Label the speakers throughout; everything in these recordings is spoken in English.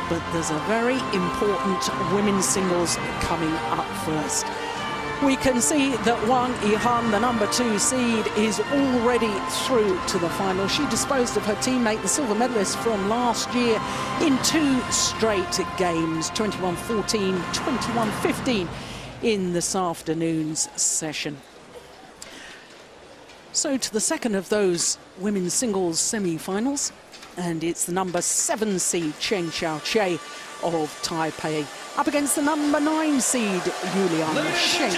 Speaker 1: but there's a very important women's singles coming up first. We can see that Wang Yihan, the number 2 seed, is already through to the final. She disposed of her teammate, the silver medalist from last year, in 2 straight games, 21-14, 21-15 in this afternoon's session. So to the second of those women's singles semi-finals, and it's the number 7 seed, Cheng Chieh of Taipei, up against the number 9 seed, Juliane Schenk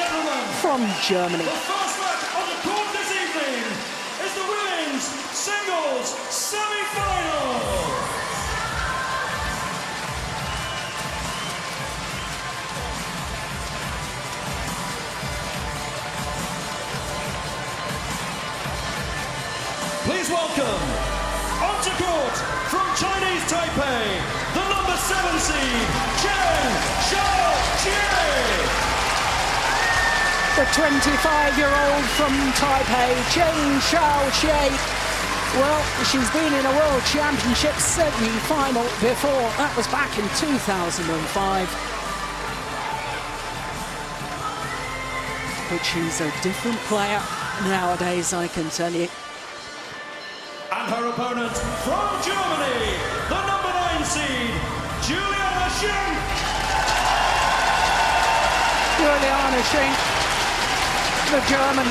Speaker 1: from Germany.
Speaker 2: The first match on the court this evening is the women's singles semi-final. Please welcome, onto court from Chinese Taipei, the number 7 seed, Shao.
Speaker 1: The 25-year-old from Taipei, Chieh. Well, she's been in a World Championship semi-final before. That was back in 2005. But she's a different player nowadays, I can tell you.
Speaker 2: And her opponent from Germany, the number 9 seed, Juliane.
Speaker 1: Juliane Schenk, the German.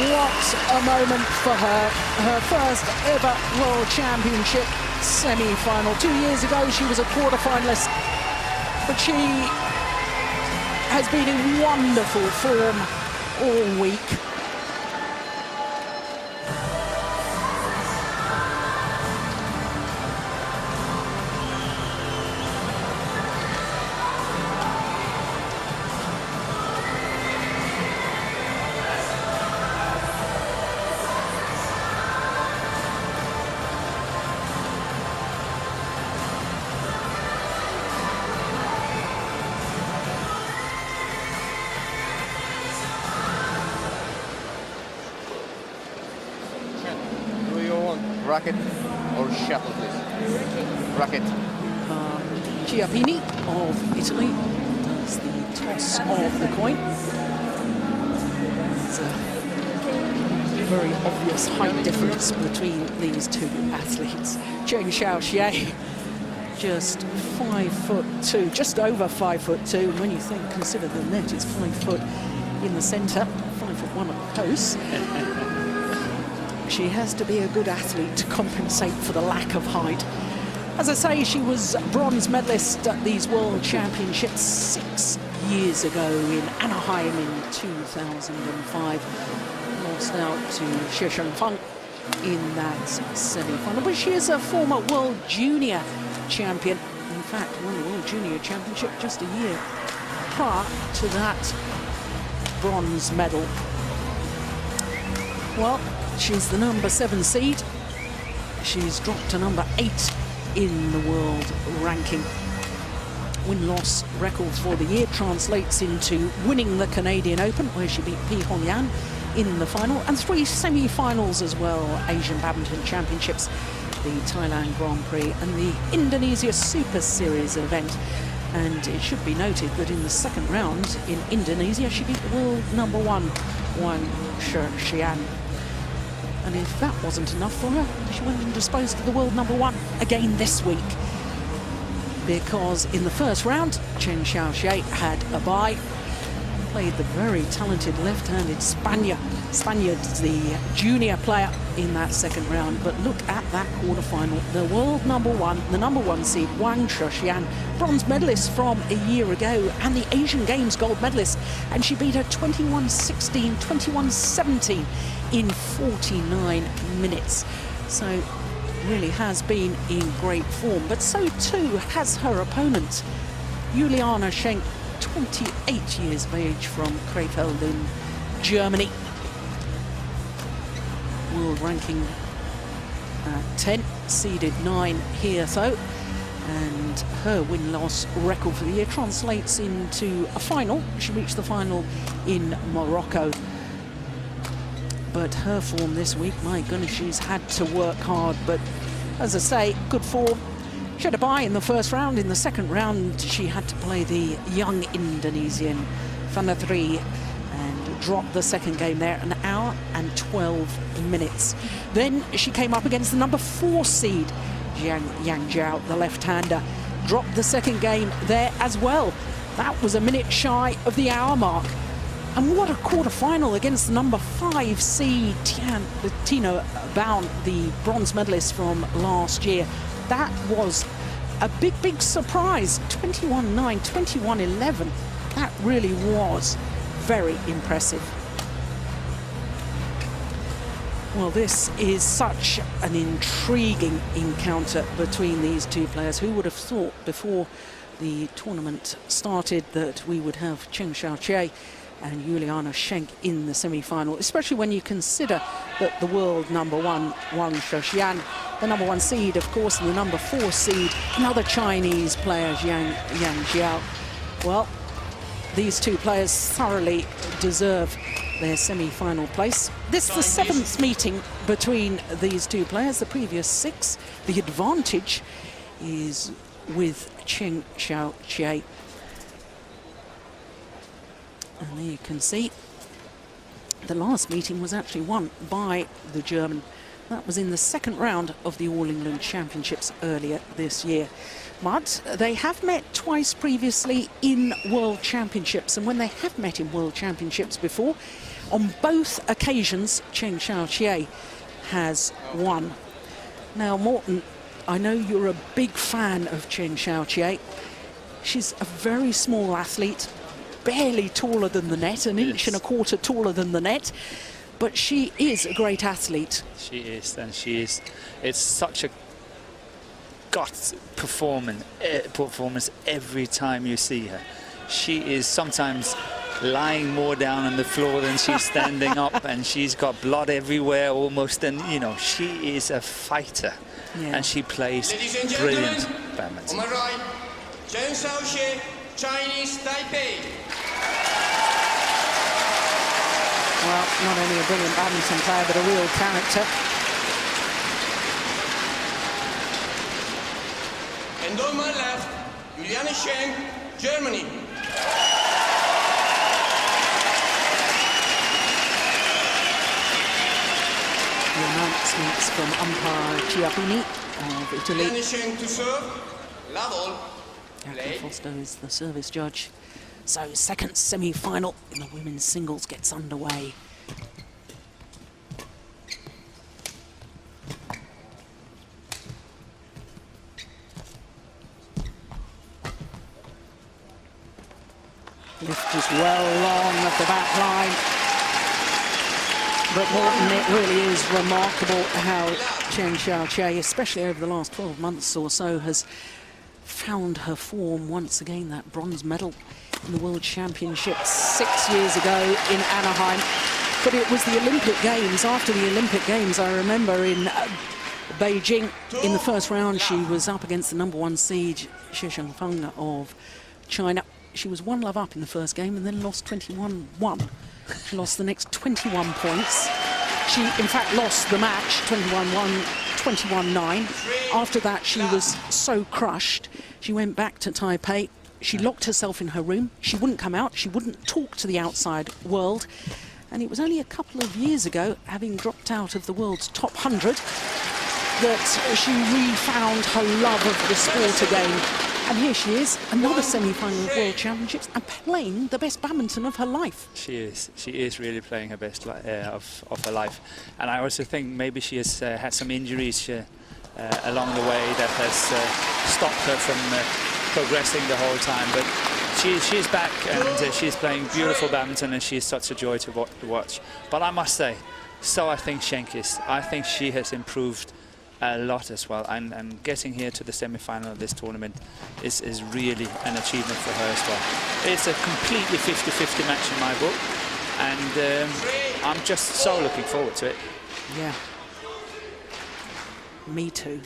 Speaker 1: What a moment for her. Her first ever World Championship semi-final. 2 years ago, she was a quarter-finalist. But she has been in wonderful form all week.
Speaker 3: Racket or shuttle, please? Racket.
Speaker 1: Chieh of Italy does the toss of the coin. It's a very obvious height difference between these 2 athletes. Cheng Chieh, just 5'2", just over 5'2", and when you consider the net is 5 foot in the centre, 5'1" at the post. She has to be a good athlete to compensate for the lack of height. As I say, she was bronze medalist at these World Championships 6 years ago in Anaheim in 2005. Lost out to Chieh in that semi-final. But she is a former World Junior champion. In fact, won the World Junior Championship just a year prior to that bronze medal. Well, she's the number 7 seed. She's dropped to number 8 in the world ranking. Win-loss record for the year translates into winning the Canadian Open, where she beat Pi Hongyan in the final, and 3 semi-finals as well: Asian Badminton Championships, the Thailand Grand Prix, and the Indonesia Super Series event. And it should be noted that in the second round in Indonesia, she beat the world number 1, Wang Yihan. And if that wasn't enough for her, she went and disposed of the world number 1 again this week. Because in the first round, Cheng Chieh had a bye. Played the very talented left-handed Spaniard, the junior player in that second round. But look at that quarterfinal. The world number 1, the number 1 seed, Wang Yihan, bronze medalist from a year ago, and the Asian Games gold medalist. And she beat her 21-16, 21-17 in 49 minutes. So really has been in great form. But so too has her opponent, Juliane Schenk, 28 years of age, from Krefeld in Germany. World ranking 10, seeded 9 here though. And her win-loss record for the year translates into a final. She reached the final in Morocco. But her form this week, my goodness, she's had to work hard. But as I say, good form. She had a bye in the first round. In the second round, she had to play the young Indonesian Fanatri and dropped the second game there, 1 hour and 12 minutes. Then she came up against the number 4 seed, Yang Zhao, the left-hander. Dropped the second game there as well. That was a minute shy of the hour mark. And what a quarter-final against the number 5 seed, Tino Baun, the bronze medalist from last year. That was a big, big surprise. 21-9, 21-11. That really was very impressive. Well, this is such an intriguing encounter between these two players. Who would have thought before the tournament started that we would have Chieh and Juliane Schenk in the semi-final, especially when you consider that the world number 1, Wang Shouxian, the number 1 seed, of course, and the number 4 seed, another Chinese player, Yang Zhao. Well, these two players thoroughly deserve their semi-final place. This is the 7th meeting between these two players, the previous 6. The advantage is with Cheng, Shao, Chieh. And there you can see the last meeting was actually won by the German. That was in the second round of the All England Championships earlier this year. But they have met twice previously in World Championships, and when they have met in World Championships before, on both occasions, Cheng Shao Chieh has won. Now, Morten, I know you're a big fan of Cheng Shao Chieh. She's a very small athlete, barely taller than the net, an inch and a quarter taller than the net, but she is a great athlete.
Speaker 4: She is, and she is. It's such a gut performance every time you see her. She is sometimes lying more down on the floor than she's standing up, and she's got blood everywhere almost, and you know, she is a fighter. Yeah. And she plays brilliant badminton.
Speaker 2: On my right, Cheng Shao Chieh, Chinese Taipei.
Speaker 1: Well, not only a brilliant badminton player, but a real character.
Speaker 2: And on my left, Juliane Schenk, Germany.
Speaker 1: The announcements from umpire Chieh of Italy.
Speaker 2: Juliane Schenk to serve, level, play.
Speaker 1: Foster is the service judge. So, second semi-final in the women's singles gets underway. Lift is well long at the back line. But Morten, it really is remarkable how Cheng Shao Chieh, especially over the last 12 months or so, has found her form once again. That bronze medal in the World Championships 6 years ago in Anaheim. But it was the Olympic Games. After the Olympic Games, I remember in Beijing, in the first round, she was up against the number 1 seed, Shi Shengfeng of China. She was 1-love up in the first game and then lost 21-1. She lost the next 21 points. She, in fact, lost the match 21-1, 21-9. After that, she was so crushed, she went back to Taipei. She locked herself in her room. She wouldn't come out. She wouldn't talk to the outside world. And it was only a couple of years ago, having dropped out of the world's top 100, that she refound her love of the sport again. And here she is, another semi-final of World Championships, and playing the best badminton of her life.
Speaker 4: She is really playing her best of her life. And I also think maybe she has had some injuries along the way that has stopped her from progressing the whole time. But she's back, and she's playing beautiful badminton, and she's such a joy to watch. But I must say, so I think Schenk is. I think she has improved a lot as well, and getting here to the semi-final of this tournament is really an achievement for her as well. It's a completely 50-50 match in my book, and I'm just so looking forward to it.
Speaker 1: Yeah, me too.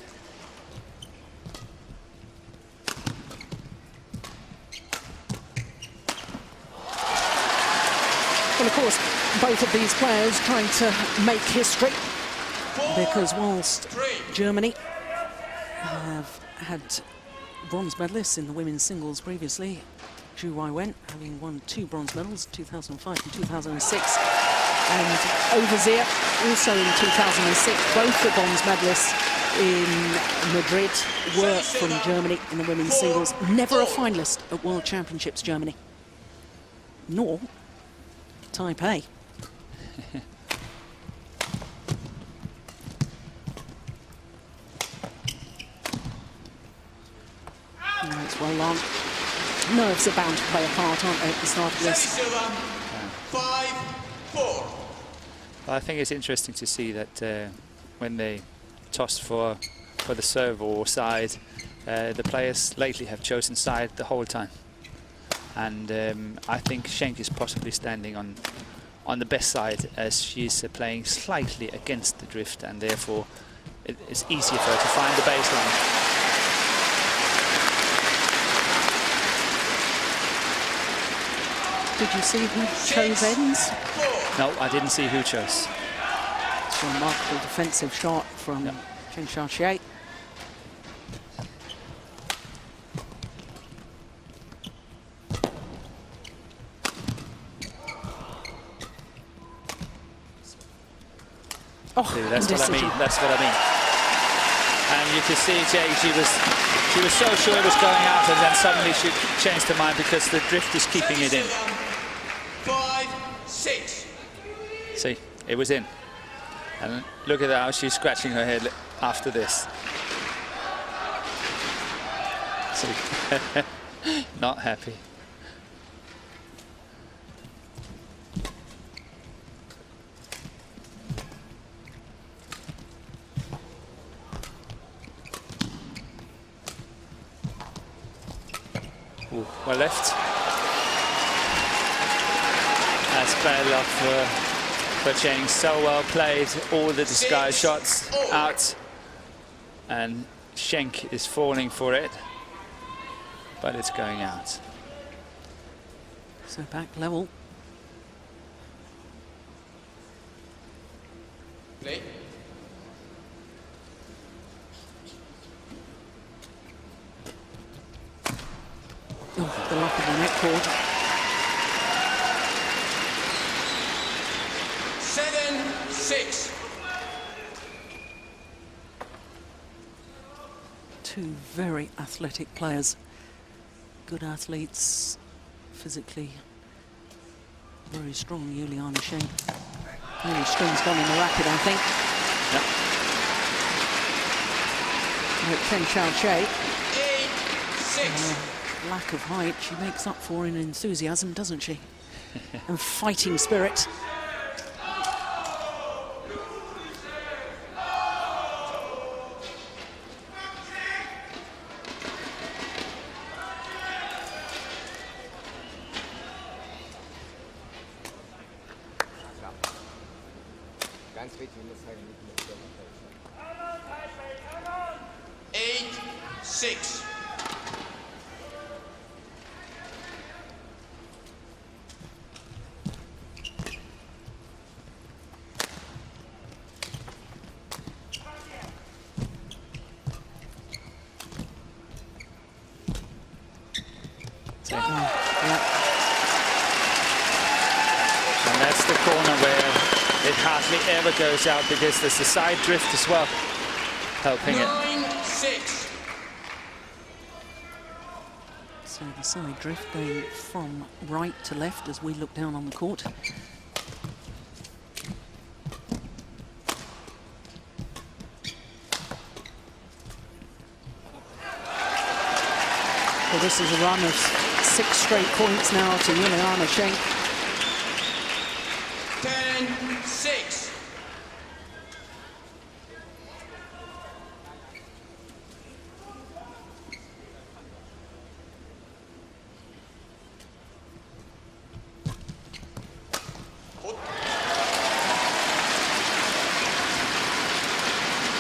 Speaker 1: Well, of course, both of these players trying to make history, because whilst Germany have had bronze medalists in the women's singles previously. Juliane having won 2 bronze medals, 2005 and 2006. And Overseer, also in 2006, both the bronze medalists in Madrid were from Germany in the women's singles. Never a finalist at World Championships Germany, nor Taipei. It's well on. Nerves are bound to play a part, aren't they, at the start of this?
Speaker 2: 5-4.
Speaker 4: Well, I think it's interesting to see that when they toss for the serve or side, the players lately have chosen side the whole time. And I think Schenk is possibly standing on the best side, as she's playing slightly against the drift, and therefore it's easier for her to find the baseline.
Speaker 1: Did you see who chose ends?
Speaker 4: No, I didn't see who chose.
Speaker 1: It's a remarkable defensive shot from Chieh. Oh,
Speaker 4: see, that's what I mean. That's what I mean. And you can see Chieh, she was so sure it was going out, and then suddenly she changed her mind because the drift is keeping it in.
Speaker 2: 5-6.
Speaker 4: See, it was in. And look at how she's scratching her head after this. See, not happy. Ooh, well left. That's bad luck for Cheng. So well played, all the disguise shots out, and Schenk is falling for it, but it's going out.
Speaker 1: So back level.
Speaker 2: Play.
Speaker 1: Oh, the luck of the net cord.
Speaker 2: 7-6.
Speaker 1: Two very athletic players. Good athletes, physically very strong. Juliane Shao. Many strings gone in the racket, I think. Chieh.
Speaker 2: 8-6.
Speaker 1: Lack of height, she makes up for in enthusiasm, doesn't she? And fighting spirit.
Speaker 3: Ganz wichtig, muss halt nicht mehr.
Speaker 2: 8-6.
Speaker 4: And that's the corner where it hardly ever goes out, because there's the side drift as well helping it.
Speaker 2: 9-6.
Speaker 1: So the side drift going from right to left as we look down on the court. Well, this is a run of 6 straight points now to Juliane Schenk.
Speaker 2: 10-6.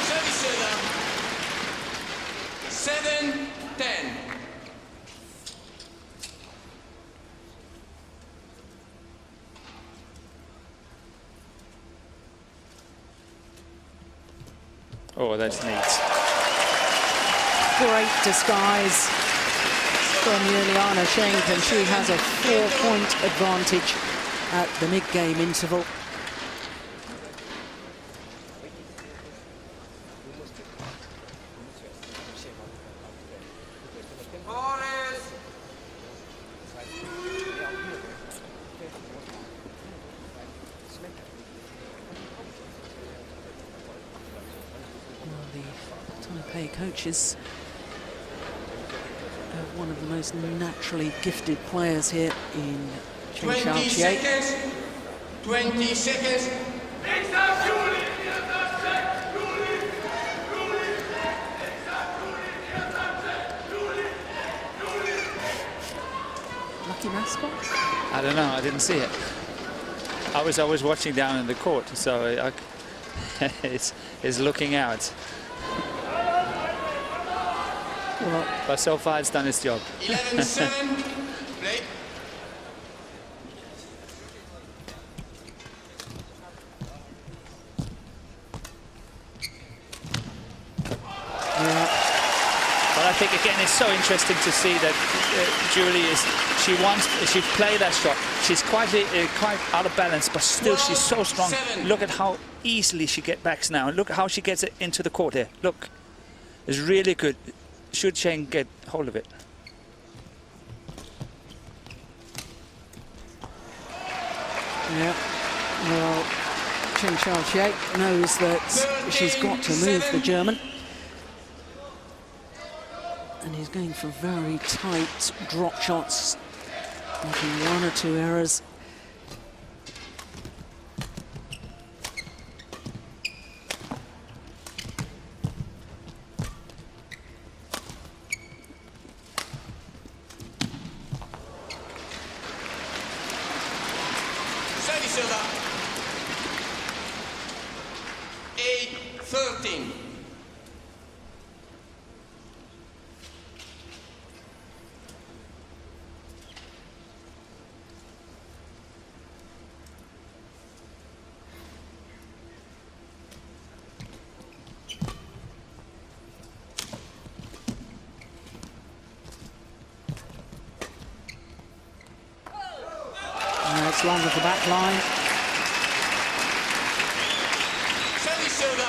Speaker 2: Service server. 7-10.
Speaker 4: Oh, that's neat.
Speaker 1: Great disguise from Juliane Schenk, and she has a 4-point advantage at the mid-game interval. Taipei coaches have one of the most naturally gifted players here in Cheng, Shao, Chieh.
Speaker 5: 20 seconds.
Speaker 1: Lucky mascot?
Speaker 4: I don't know, I didn't see it. I was watching down in the court, so it's looking out.
Speaker 1: Well,
Speaker 4: but so far it's done its job.
Speaker 5: 11-7. Play.
Speaker 4: But I think again it's so interesting to see that Julie she played that shot. She's quite out of balance, but still she's so strong.
Speaker 5: 7.
Speaker 4: Look at how easily she gets back now. Look how she gets it into the court here. Look, it's really good. Should Cheng get hold of it?
Speaker 1: Yeah, well, Cheng Chieh knows that she's got to move the German. And he's going for very tight drop shots, making 1 or 2 errors.
Speaker 5: Serve 8-13.
Speaker 1: It's long with the back line.
Speaker 5: Serve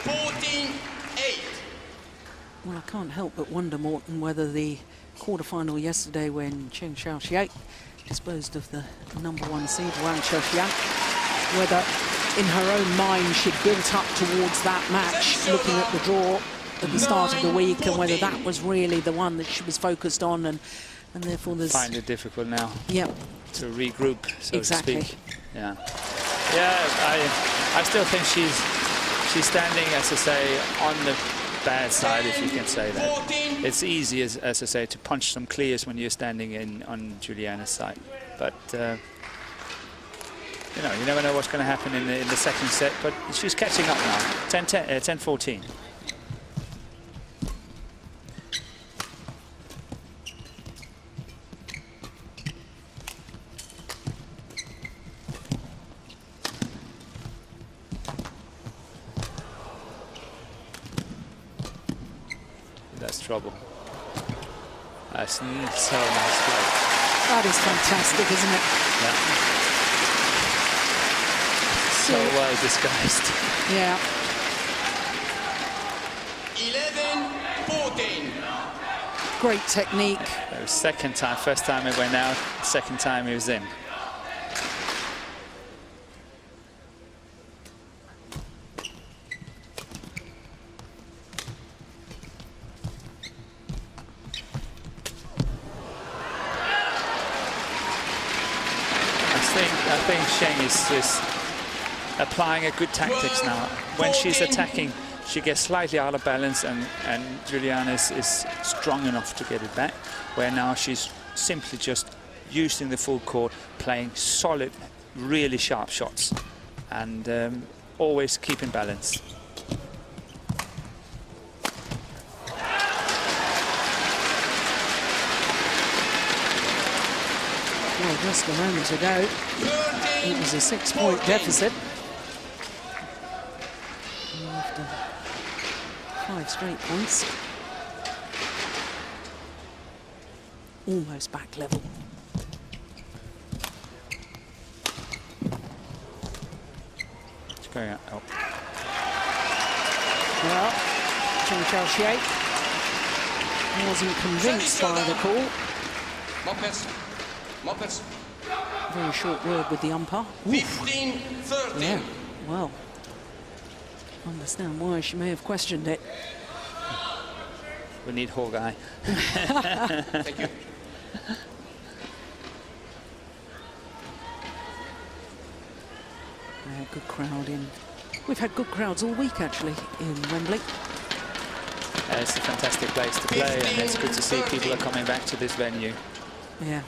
Speaker 5: 14-8.
Speaker 1: Well, I can't help but wonder, Morten, whether the quarterfinal yesterday when Cheng Chieh disposed of the #1 seed, Wang Chuxian, whether in her own mind she'd built up towards that match, looking at the draw at the start of the week, and whether that was really the one that she was focused on, and therefore there's...
Speaker 4: Find it difficult now.
Speaker 1: Yep.
Speaker 4: To regroup, so
Speaker 1: Exactly.
Speaker 4: to speak. Yeah. Yeah, I still think she's standing, as I say, on the bad side, if you can say that. It's easy, as I say, to punch some clears when you're standing on Juliane's side. But you know, you never know what's going to happen in the second set. But she's catching up now. 10-14. That's trouble. That's so nice play.
Speaker 1: That is fantastic, isn't it?
Speaker 4: Yeah. So well disguised.
Speaker 1: Yeah.
Speaker 5: 11-14.
Speaker 1: Great technique.
Speaker 4: That was second time. First time it went out. Second time it was in. I think Cheng is applying a good tactics now. When she's attacking, she gets slightly out of balance, and Juliane is strong enough to get it back. Where now she's simply just using the full court, playing solid, really sharp shots, and always keeping balance.
Speaker 1: Well, just a moment ago, it was a 6-point deficit. After 5 straight points. Almost back level.
Speaker 4: It's going out. Oh.
Speaker 1: Well, Chieh wasn't convinced by the call.
Speaker 5: Moppets.
Speaker 1: Very short word with the umpire. Oof.
Speaker 5: 15-13.
Speaker 1: Yeah, well, understand why she may have questioned it.
Speaker 4: We need Hawkeye.
Speaker 5: Thank you.
Speaker 1: Good crowd in. We've had good crowds all week, actually, in Wembley.
Speaker 4: It's a fantastic place to play, and it's good to see people are coming back to this venue.
Speaker 1: Yeah,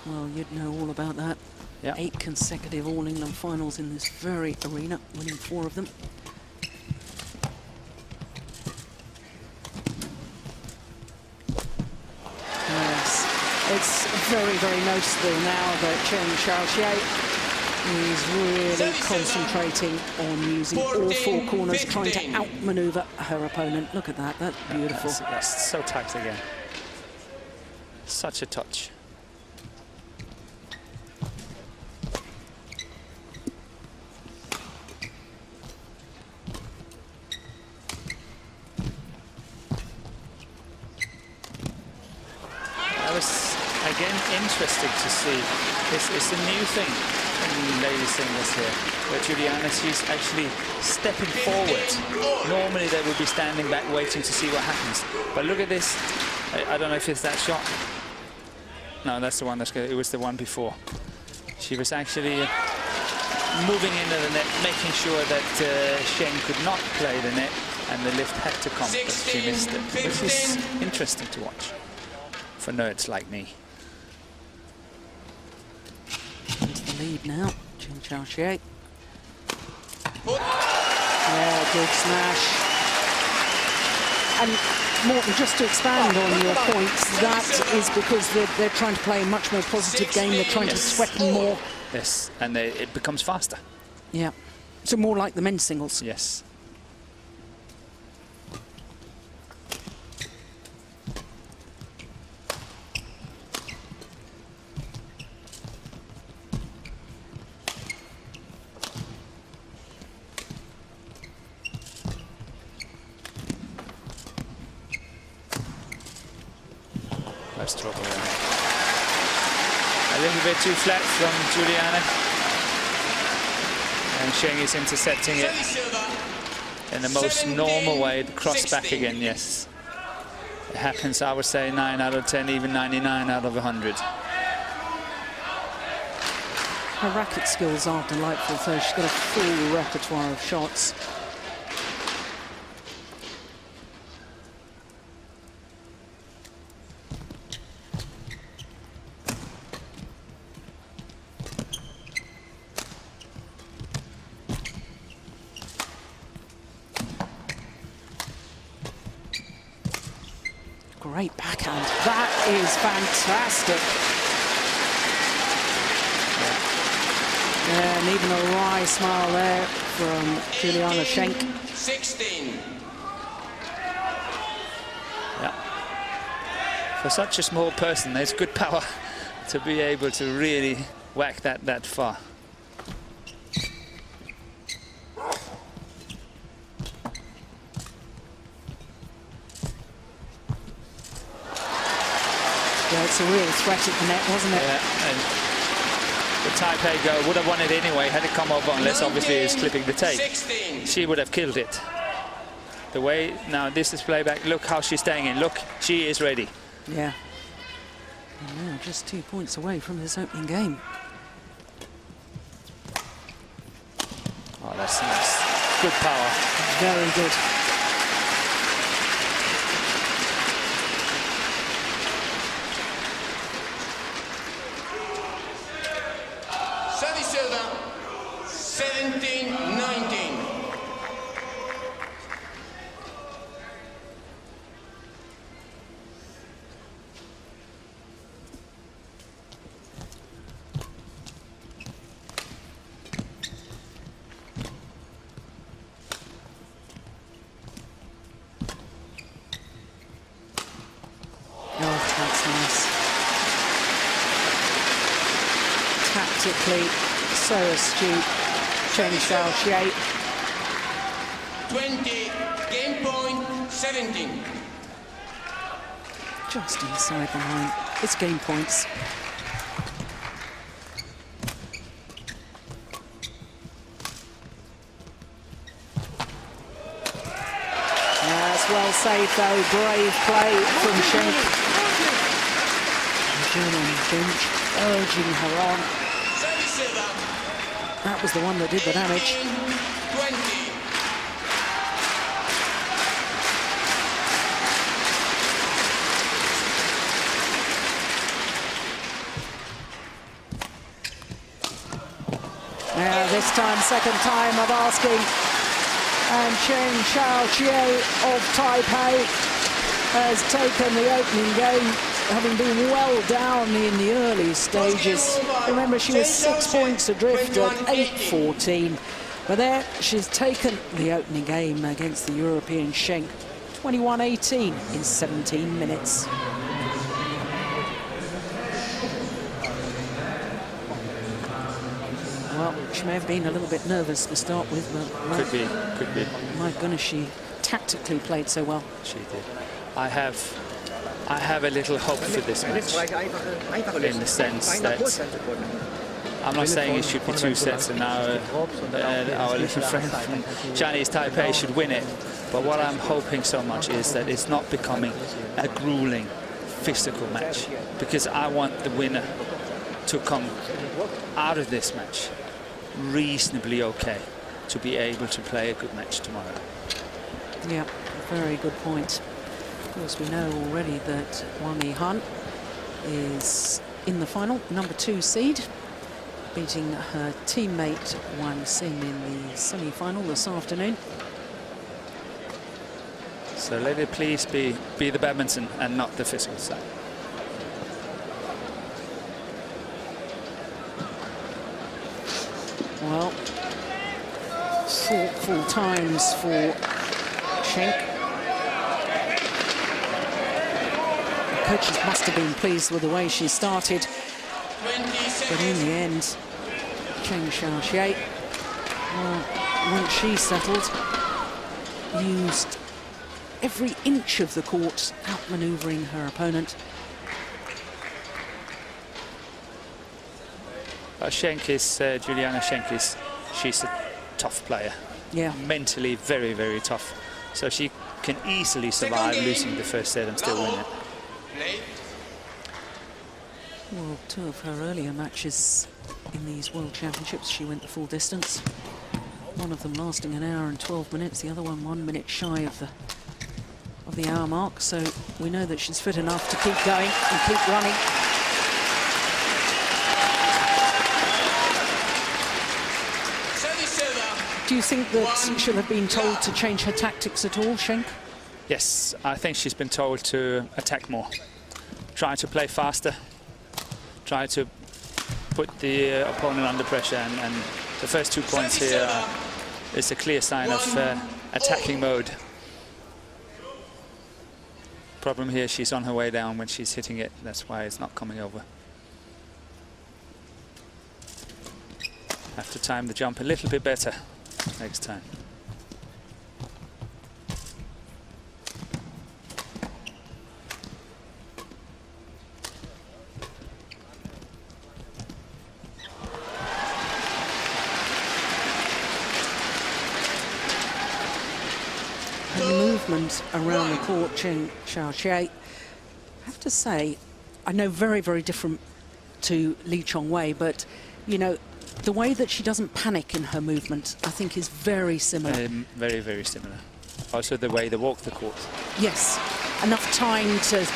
Speaker 1: well, you'd know all about that.
Speaker 4: Yeah.
Speaker 1: 8 consecutive All-England finals in this very arena, winning 4 of them. Yes, it's very, very noticeable now that Chieh is really concentrating on using all 4 corners, trying to outmaneuver her opponent. Look at that, that's beautiful.
Speaker 4: That's so tight again. Such a touch. That was, again, interesting to see. It's a new thing in ladies singles here, where Juliane, she's actually stepping forward. Normally they would be standing back waiting to see what happens. But look at this. I don't know if it's that shot. No, that's the one that's good. It was the one before. She was actually moving into the net, making sure that Cheng could not play the net, and the lift had to come, but she missed it, which is interesting to watch for nerds like me.
Speaker 1: Into the lead now, Chieh. Yeah, good smash. And Morten, just to expand on your points, that is because they're trying to play a much more positive game. They're trying to sweat more.
Speaker 4: Yes, and it becomes faster.
Speaker 1: Yeah. So more like the men's singles.
Speaker 4: Yes. Let's drop around. A little bit too flat from Juliane. And Cheng is intercepting it in the most normal way. The cross back again, yes. It happens, I would say, 9 out of 10, even 99 out of 100.
Speaker 1: Her racket skills are delightful, so she's got a full repertoire of shots. Great backhand. That is fantastic. Yeah, and even a wry smile there from Juliane Schenk.
Speaker 5: 16.
Speaker 4: Yeah. For such a small person, there's good power to be able to really whack that far.
Speaker 1: Yeah, it's a real threat at the net, wasn't it?
Speaker 4: Yeah, and the Taipei girl would have won it anyway had it come over, unless obviously it's clipping the tape.
Speaker 5: 16.
Speaker 4: She would have killed it. The way, now this is playback, look how she's staying in. Look, she is ready.
Speaker 1: Yeah. And now just 2 points away from this opening game.
Speaker 4: Oh, that's nice. Good power.
Speaker 1: Very good.
Speaker 5: Service over. 17-19.
Speaker 1: tactically so astute. Cheng, Shao, Chieh.
Speaker 5: 20, game point 17.
Speaker 1: Just inside the line. It's game points. That's well saved though. Brave play from Schenk. The German bench urging her on. That was the one that did the damage.
Speaker 5: 20.
Speaker 1: Now this time, second time of asking. And Cheng, Shao, Chieh of Taipei has taken the opening game, having been well down in the early stages. Remember, she was 6 points adrift at 8-14. But there, she's taken the opening game against the European Schenk, 21-18 in 17 minutes. Well, she may have been a little bit nervous to start with, but
Speaker 4: Could be.
Speaker 1: my goodness, she tactically played so well.
Speaker 4: She did. I have a little hope for this match, in the sense that I'm not saying it should be 2 sets and now our little friend from Chinese Taipei should win it. But what I'm hoping so much is that it's not becoming a grueling physical match, because I want the winner to come out of this match reasonably okay, to be able to play a good match tomorrow.
Speaker 1: Yeah, very good point. Of course, we know already that Wang Yihan is in the final, number 2 seed, beating her teammate Wang Xin in the semi-final this afternoon.
Speaker 4: So let it please be the badminton and not the physical side.
Speaker 1: Well, thoughtful times for Schenk. The coaches must have been pleased with the way she started.
Speaker 5: 20
Speaker 1: But in
Speaker 5: seconds.
Speaker 1: the end, Cheng, Shao, Chieh, well, once she settled, used every inch of the court, outmanoeuvring her opponent.
Speaker 4: Schenk is, Juliane Schenk is, she's a tough player.
Speaker 1: Yeah.
Speaker 4: Mentally very, very tough. So she can easily survive losing the first set and still win it.
Speaker 5: Late.
Speaker 1: Well, 2 of her earlier matches in these World Championships, she went the full distance. One of them lasting an hour and 12 minutes, the other one 1 minute shy of the hour mark. So we know that she's fit enough to keep going and keep running. Do you think that she'll have been told to change her tactics at all, Schenk?
Speaker 4: Yes, I think she's been told to attack more. Try to play faster. Try to put the opponent under pressure. And the first 2 points here is a clear sign of attacking mode. Problem here, she's on her way down when she's hitting it. That's why it's not coming over. Have to time the jump a little bit better next time.
Speaker 1: And the movement around the court, Cheng, Shao, Chieh, I have to say, I know very, very different to Lee Chong-wei, but, you know, the way that she doesn't panic in her movement, I think, is very similar.
Speaker 4: Very, very similar. Also the way they walk the court.
Speaker 1: Yes, enough time to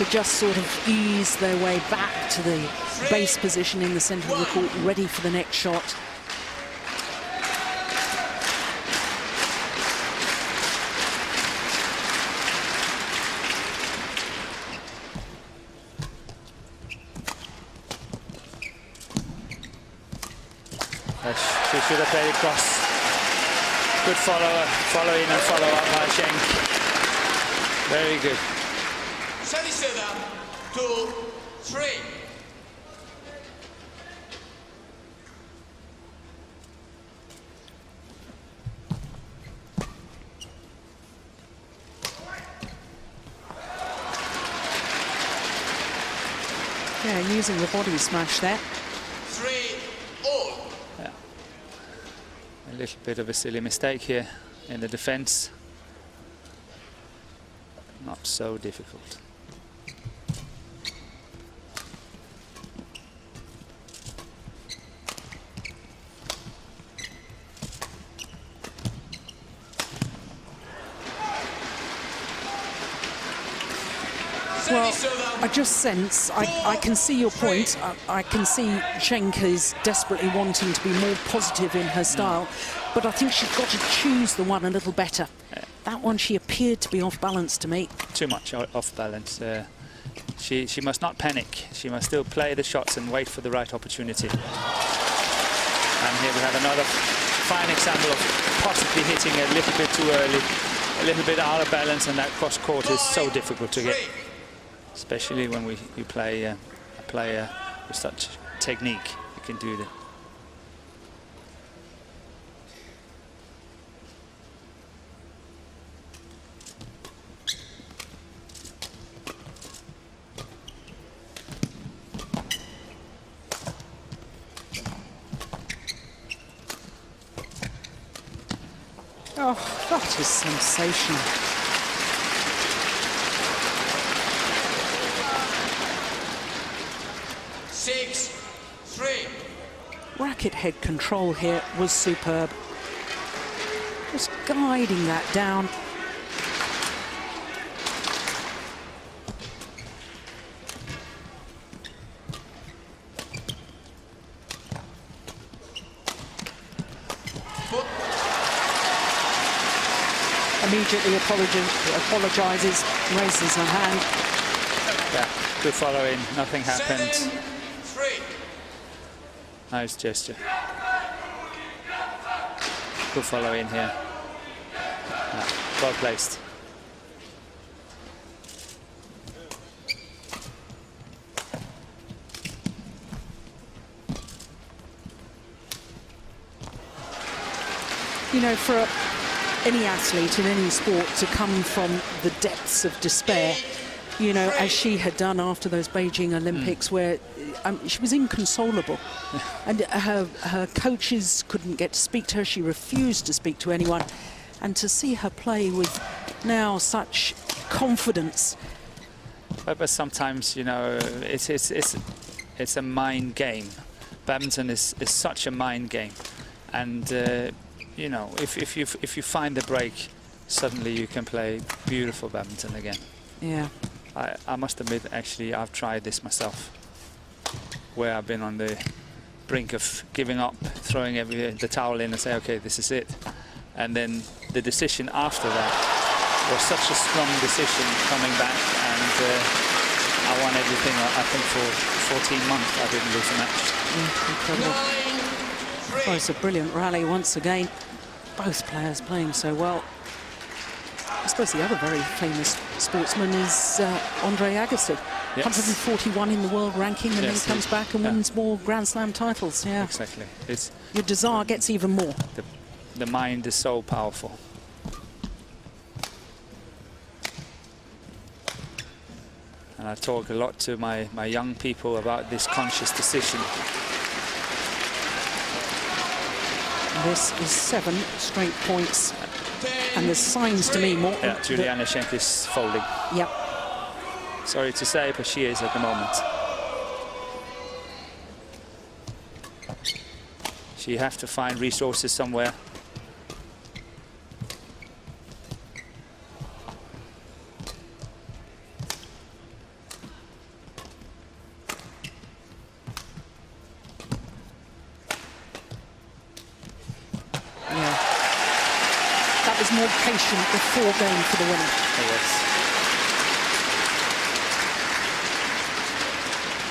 Speaker 1: just sort of ease their way back to the base position in the centre of the court, ready for the next shot.
Speaker 4: She should have played across. Good follow in and follow up by Cheng. Very good.
Speaker 5: 37, 2, 3.
Speaker 1: Yeah, using the body smash there.
Speaker 5: 3-all.
Speaker 4: Yeah. A little bit of a silly mistake here in the defense. Not so difficult.
Speaker 1: Well, I just sense, I can see your point. I can see Schenk is desperately wanting to be more positive in her style, but I think she's got to choose the one a little better. That one, she appeared to be off balance to me.
Speaker 4: Too much off balance. She must not panic. She must still play the shots and wait for the right opportunity. And here we have another fine example of possibly hitting a little bit too early, a little bit out of balance, and that cross court is so difficult to get. Especially when you play a player with such technique, you can do that.
Speaker 1: Oh, that is sensational. Racket head control here was superb. Just guiding that down. Immediately apologizes, raises her hand.
Speaker 4: Yeah, good following, nothing happened.
Speaker 5: 7-3.
Speaker 4: Nice gesture. Good follow in here. Yeah, well placed.
Speaker 1: You know, for any athlete in any sport to come from the depths of despair, you know, as she had done after those Beijing Olympics, where she was inconsolable. And her coaches couldn't get to speak to her. She refused to speak to anyone. And to see her play with now such confidence.
Speaker 4: But sometimes, you know, it's a mind game. Badminton is such a mind game. And, you know, if you find the break, suddenly you can play beautiful badminton again.
Speaker 1: Yeah.
Speaker 4: I must admit, actually, I've tried this myself, where I've been on the brink of giving up, throwing the towel in and say, okay, this is it. And then the decision after that was such a strong decision coming back, and I won everything. I think for 14 months I didn't lose a match.
Speaker 1: Incredible. Oh, it's a brilliant rally once again. Both players playing so well. I suppose the other very famous sportsman is Andre Agassi. Yes. 141 in the world ranking, and yes, then he comes back and wins more Grand Slam titles. Yeah,
Speaker 4: exactly.
Speaker 1: Your desire gets even more.
Speaker 4: The mind is so powerful. And I talk a lot to my young people about this conscious decision.
Speaker 1: This is 7 straight points. And there's signs to me more.
Speaker 4: Yeah, Juliane Schenk is folding.
Speaker 1: Yep.
Speaker 4: Sorry to say, but she is at the moment. She have to find resources somewhere.
Speaker 1: More patient before going for the winner.
Speaker 4: Yes.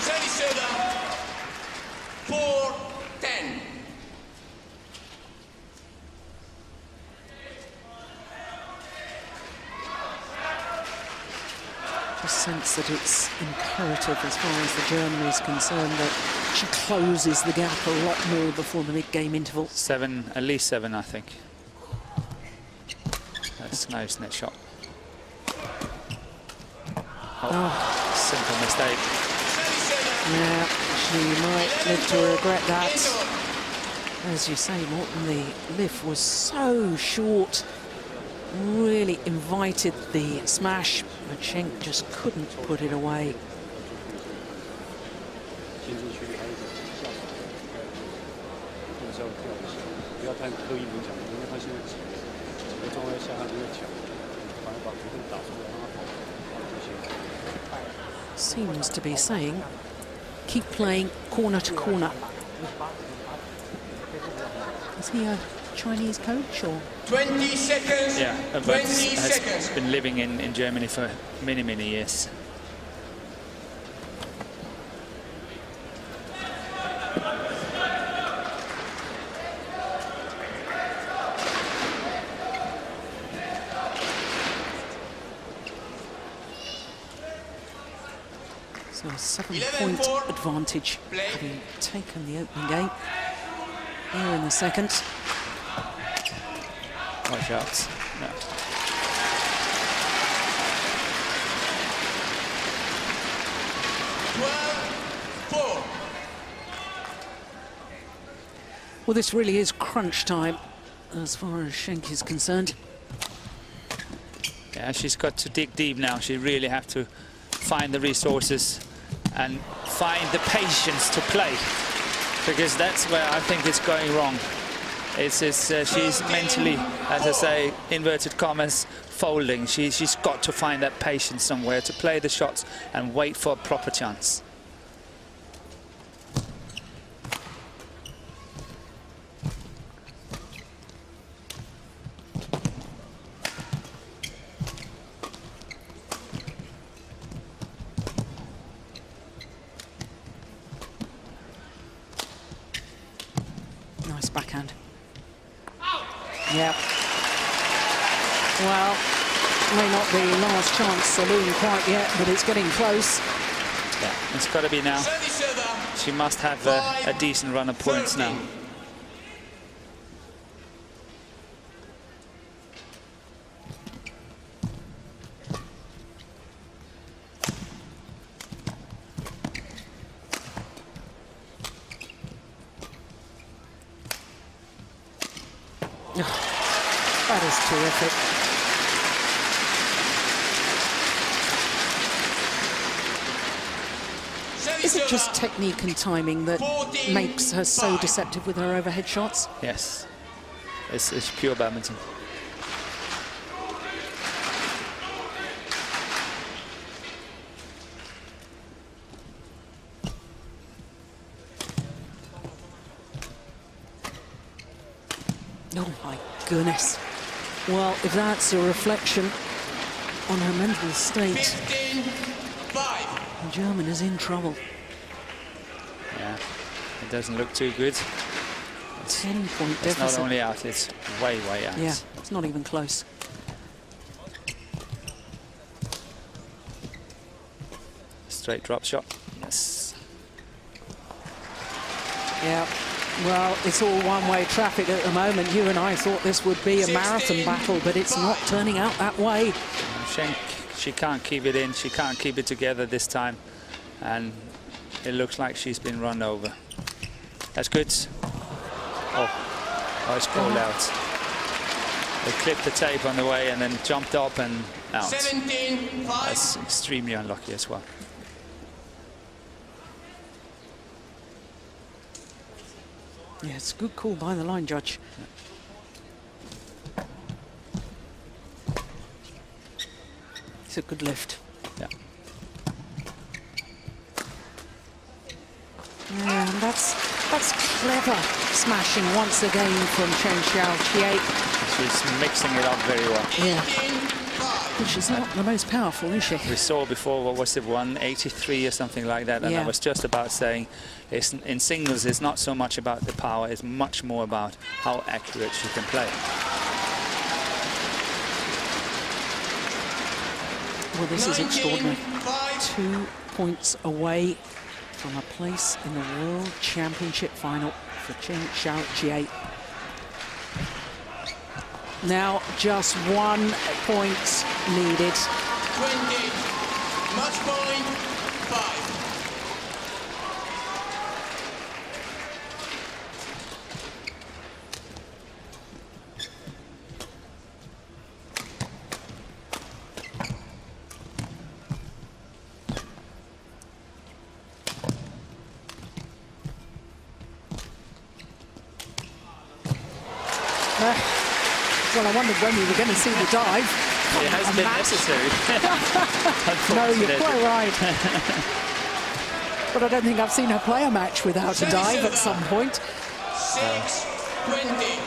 Speaker 5: Service 4-10.
Speaker 1: Just sense that it's imperative as far as the German is concerned that she closes the gap a lot more before the mid-game interval.
Speaker 4: 7, at least 7, I think. That's nice net shot. Oh, simple mistake.
Speaker 1: Yeah, she might live to regret that. As you say, Morton, the lift was so short. Really invited the smash, but Schenk just couldn't put it away. Seems to be saying, keep playing corner to corner. Is he a Chinese coach or?
Speaker 5: 20 seconds.
Speaker 4: Yeah, but
Speaker 5: 20
Speaker 4: has
Speaker 5: seconds.
Speaker 4: been living in Germany for many, many years.
Speaker 1: So a 7-point advantage, having taken the opening game. Here in the second.
Speaker 4: Watch out. No. Well,
Speaker 1: this really is crunch time as far as Schenk is concerned.
Speaker 4: Yeah, she's got to dig deep now. She really have to find the resources and find the patience to play, because that's where I think it's going wrong. She's mentally, as I say, inverted commas, folding. She's got to find that patience somewhere to play the shots and wait for a proper chance.
Speaker 1: Nice backhand. Yeah. Well, may not be last chance saloon quite yet, but it's getting close.
Speaker 4: Yeah, it's got to be now. She must have a decent run of points now.
Speaker 1: That is terrific. Is it just technique and timing that makes her so deceptive with her overhead shots?
Speaker 4: Yes, it's pure badminton.
Speaker 1: Oh my goodness. Well, if that's a reflection on her mental state, the German is in trouble.
Speaker 4: Yeah, it doesn't look too good.
Speaker 1: 10-point
Speaker 4: It's
Speaker 1: deficit.
Speaker 4: not only out, it's way, way out.
Speaker 1: Yeah, it's not even close.
Speaker 4: Straight drop shot. Yes.
Speaker 1: Yeah. Well, it's all one-way traffic at the moment. You and I thought this would be a marathon battle, but it's not turning out that way.
Speaker 4: Schenk, she can't keep it in. She can't keep it together this time. And it looks like she's been run over. That's good. Oh, it's called out. They clipped the tape on the way and then jumped up and out. That's extremely unlucky as well.
Speaker 1: Yeah, it's a good call by the line judge. It's a good lift.
Speaker 4: Yeah.
Speaker 1: Yeah, and that's clever smashing once again from Chieh.
Speaker 4: She's mixing it up very well.
Speaker 1: Yeah. But she's not the most powerful, is she?
Speaker 4: We saw before, what was it, 183 or something like that, and
Speaker 1: yeah.
Speaker 4: I was just about saying, in singles, it's not so much about the power, it's much more about how accurate she can play.
Speaker 1: Well, this is extraordinary. 2 points away from a place in the World Championship final for Shao Chieh. Now just 1 point needed.
Speaker 5: 20, match point 5.
Speaker 1: there. Well, I wondered when we were going to see the dive.
Speaker 4: It hasn't been necessary.
Speaker 1: No, you're quite right. But I don't think I've seen her play a match without a dive at some point.
Speaker 5: 6-20.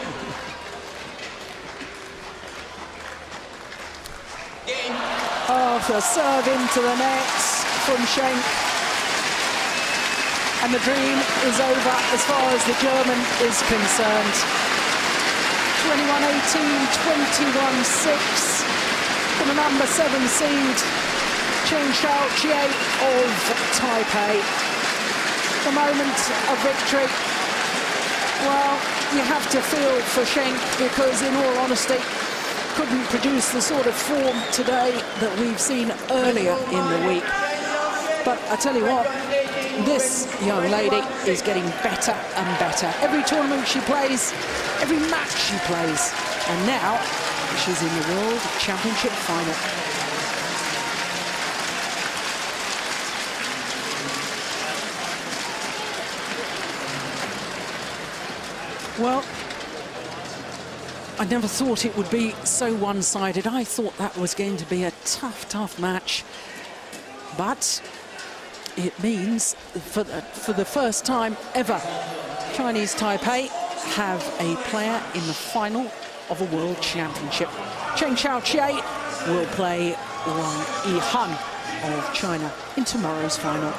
Speaker 5: Game.
Speaker 1: Oh, the serve into the net from Schenk. And the dream is over as far as the German is concerned. 21-18, 21-6 for the number 7 seed, Chieh of Taipei. The moment of victory. Well, you have to feel for Schenk because, in all honesty, couldn't produce the sort of form today that we've seen earlier in the week. But I tell you what, this young lady is getting better and better. Every tournament she plays, every match she plays, and now she's in the World Championship final. Well, I never thought it would be so one-sided. I thought that was going to be a tough, tough match. But it means for the first time ever, Chinese Taipei have a player in the final of a World Championship. Chieh will play Wang Yihan of China in tomorrow's final.